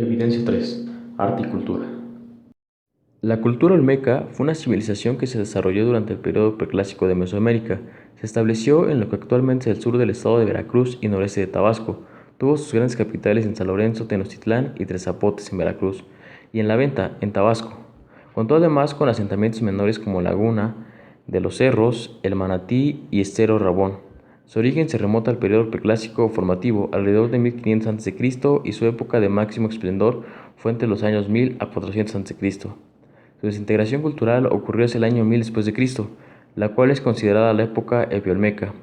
Evidencia 3. Arte y cultura. La cultura olmeca fue una civilización que se desarrolló durante el periodo preclásico de Mesoamérica. Se estableció en lo que actualmente es el sur del estado de Veracruz y noreste de Tabasco. Tuvo sus grandes capitales en San Lorenzo, Tenochtitlán y Tres Zapotes en Veracruz, y en La Venta, en Tabasco. Contó además con asentamientos menores como Laguna de los Cerros, El Manatí y Estero Rabón. Su origen se remonta al periodo preclásico formativo, alrededor de 1500 a.C., y su época de máximo esplendor fue entre los años 1000 a 400 a.C. Su desintegración cultural ocurrió hacia el año 1000 después de Cristo, la cual es considerada la época epiolmeca,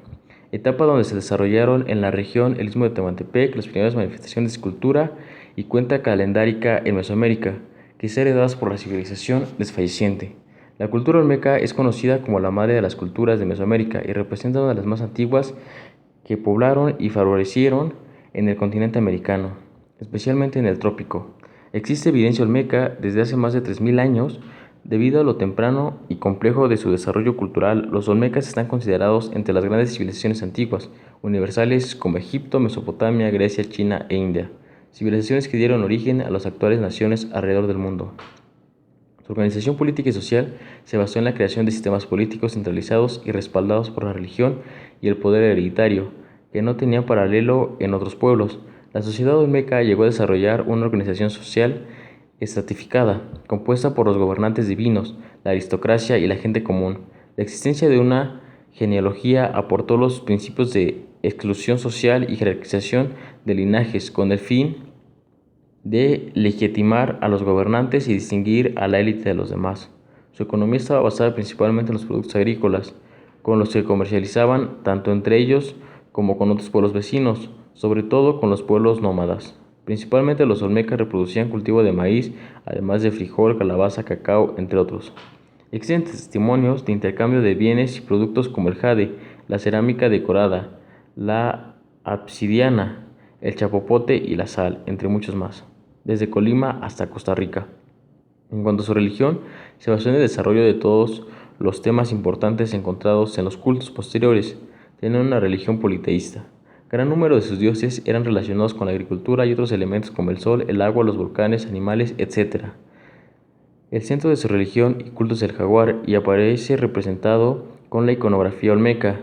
etapa donde se desarrollaron en la región el istmo de Tehuantepec las primeras manifestaciones de cultura y cuenta calendárica en Mesoamérica, quizá heredadas por la civilización desfalleciente. La cultura olmeca es conocida como la madre de las culturas de Mesoamérica y representa una de las más antiguas que poblaron y florecieron en el continente americano, especialmente en el trópico. Existe evidencia olmeca desde hace más de 3000 años. Debido a lo temprano y complejo de su desarrollo cultural, los olmecas están considerados entre las grandes civilizaciones antiguas, universales como Egipto, Mesopotamia, Grecia, China e India, civilizaciones que dieron origen a las actuales naciones alrededor del mundo. Su organización política y social se basó en la creación de sistemas políticos centralizados y respaldados por la religión y el poder hereditario, que no tenían paralelo en otros pueblos. La sociedad olmeca llegó a desarrollar una organización social estratificada, compuesta por los gobernantes divinos, la aristocracia y la gente común. La existencia de una genealogía aportó los principios de exclusión social y jerarquización de linajes con el fin de legitimar a los gobernantes y distinguir a la élite de los demás. Su economía estaba basada principalmente en los productos agrícolas, con los que comercializaban tanto entre ellos como con otros pueblos vecinos, sobre todo con los pueblos nómadas. Principalmente los olmecas reproducían cultivo de maíz, además de frijol, calabaza, cacao, entre otros. Existen testimonios de intercambio de bienes y productos como el jade, la cerámica decorada, la obsidiana, el chapopote y la sal, entre muchos más, desde Colima hasta Costa Rica. En cuanto a su religión, se basó en el desarrollo de todos los temas importantes encontrados en los cultos posteriores. Tenían una religión politeísta. Gran número de sus dioses eran relacionados con la agricultura y otros elementos como el sol, el agua, los volcanes, animales, etc. El centro de su religión y culto es el jaguar y aparece representado con la iconografía olmeca.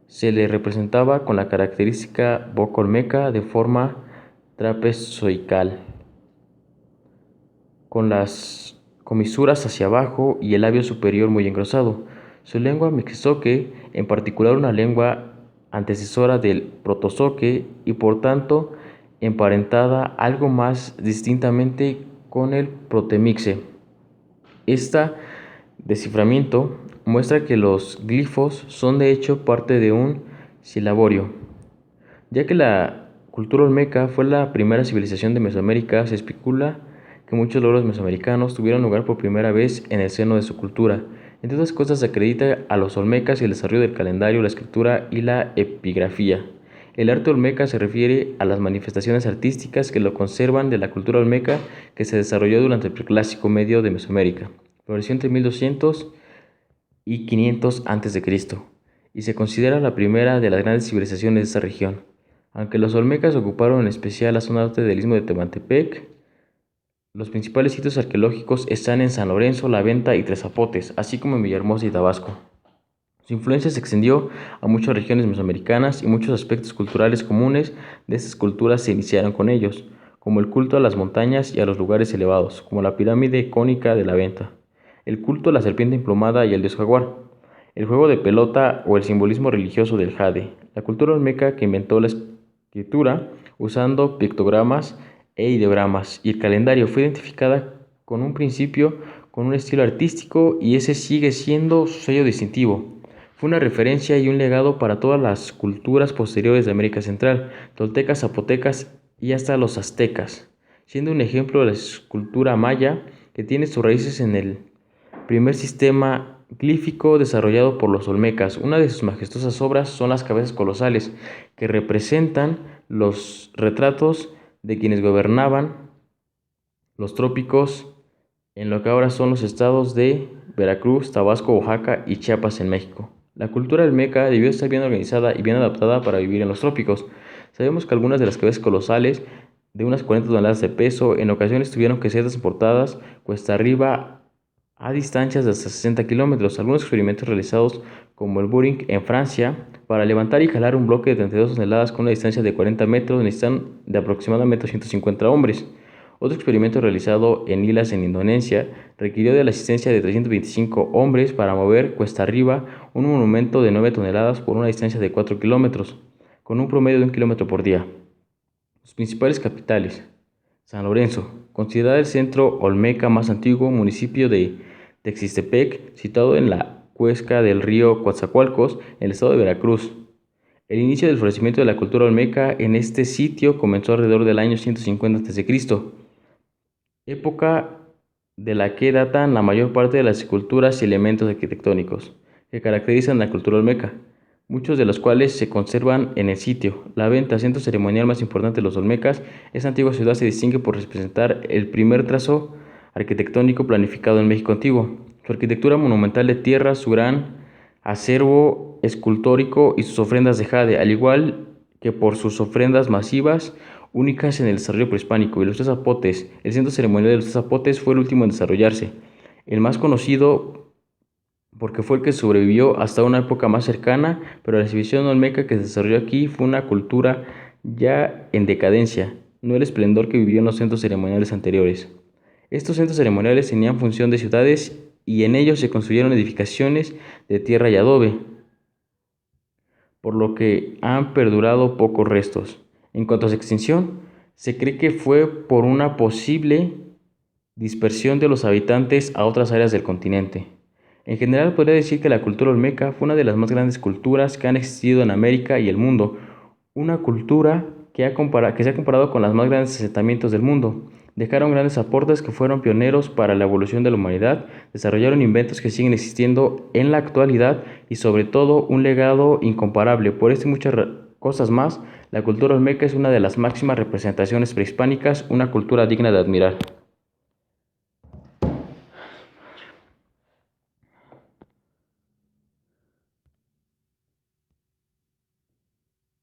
Se le representaba con la característica boca olmeca de forma trapezoidal, con las comisuras hacia abajo y el labio superior muy engrosado. Su lengua mixoque, en particular una lengua antecesora del protozoque y por tanto emparentada algo más distintamente con el protemixe. Este desciframiento muestra que los glifos son de hecho parte de un silaborio. Ya que la cultura olmeca fue la primera civilización de Mesoamérica, se especula que muchos logros mesoamericanos tuvieron lugar por primera vez en el seno de su cultura. Entre otras cosas, se acredita a los olmecas el desarrollo del calendario, la escritura y la epigrafía. El arte olmeca se refiere a las manifestaciones artísticas que lo conservan de la cultura olmeca que se desarrolló durante el preclásico medio de Mesoamérica. Floreció entre 1200 y 500 a.C. y se considera la primera de las grandes civilizaciones de esta región. Aunque los olmecas ocuparon en especial la zona norte del istmo de Tehuantepec, los principales sitios arqueológicos están en San Lorenzo, La Venta y Tres Zapotes, así como en Villahermosa y Tabasco. Su influencia se extendió a muchas regiones mesoamericanas y muchos aspectos culturales comunes de estas culturas se iniciaron con ellos, como el culto a las montañas y a los lugares elevados, como la pirámide cónica de La Venta, el culto a la serpiente emplumada y al dios jaguar, el juego de pelota o el simbolismo religioso del jade, la cultura olmeca que inventó la escritura usando pictogramas e ideogramas, y el calendario fue identificada con un principio, con un estilo artístico, y ese sigue siendo su sello distintivo. Fue una referencia y un legado para todas las culturas posteriores de América Central, toltecas, zapotecas y hasta los aztecas, siendo un ejemplo de la escultura maya que tiene sus raíces en el primer sistema glífico desarrollado por los olmecas. Una de sus majestuosas obras son las cabezas colosales, que representan los retratos de quienes gobernaban los trópicos en lo que ahora son los estados de Veracruz, Tabasco, Oaxaca y Chiapas en México. La cultura olmeca debió estar bien organizada y bien adaptada para vivir en los trópicos. Sabemos que algunas de las cabezas colosales de unas 40 toneladas de peso. En ocasiones tuvieron que ser transportadas cuesta arriba a distancias de hasta 60 kilómetros. Algunos experimentos realizados, como el Buring en Francia, para levantar y jalar un bloque de 32 toneladas con una distancia de 40 metros, necesitan de aproximadamente 250 hombres. Otro experimento realizado en Ilas, en Indonesia, requirió de la asistencia de 325 hombres para mover cuesta arriba un monumento de 9 toneladas por una distancia de 4 kilómetros, con un promedio de 1 kilómetro por día. Los principales capitales: San Lorenzo, considerada el centro olmeca más antiguo, municipio de Texistepec, situado en la cuenca del río Coatzacoalcos, en el estado de Veracruz. El inicio del florecimiento de la cultura olmeca en este sitio comenzó alrededor del año 150 a.C., época de la que datan la mayor parte de las esculturas y elementos arquitectónicos que caracterizan la cultura olmeca, muchos de los cuales se conservan en el sitio. La venta, centro ceremonial más importante de los olmecas, esta antigua ciudad se distingue por representar el primer trazo arquitectónico planificado en México antiguo. Su arquitectura monumental de tierra, su gran acervo escultórico y sus ofrendas de jade, al igual que por sus ofrendas masivas únicas en el desarrollo prehispánico. Y los tres zapotes. El centro ceremonial de los tres zapotes fue el último en desarrollarse, el más conocido porque fue el que sobrevivió hasta una época más cercana, pero la civilización olmeca que se desarrolló aquí fue una cultura ya en decadencia, no el esplendor que vivió en los centros ceremoniales anteriores. Estos centros ceremoniales tenían función de ciudades y en ellos se construyeron edificaciones de tierra y adobe, por lo que han perdurado pocos restos. En cuanto a su extinción, se cree que fue por una posible dispersión de los habitantes a otras áreas del continente. En general, podría decir que la cultura olmeca fue una de las más grandes culturas que han existido en América y el mundo, una cultura que se ha comparado con los más grandes asentamientos del mundo. Dejaron grandes aportes que fueron pioneros para la evolución de la humanidad, desarrollaron inventos que siguen existiendo en la actualidad y sobre todo un legado incomparable. Por esto y muchas cosas más, la cultura olmeca es una de las máximas representaciones prehispánicas, una cultura digna de admirar.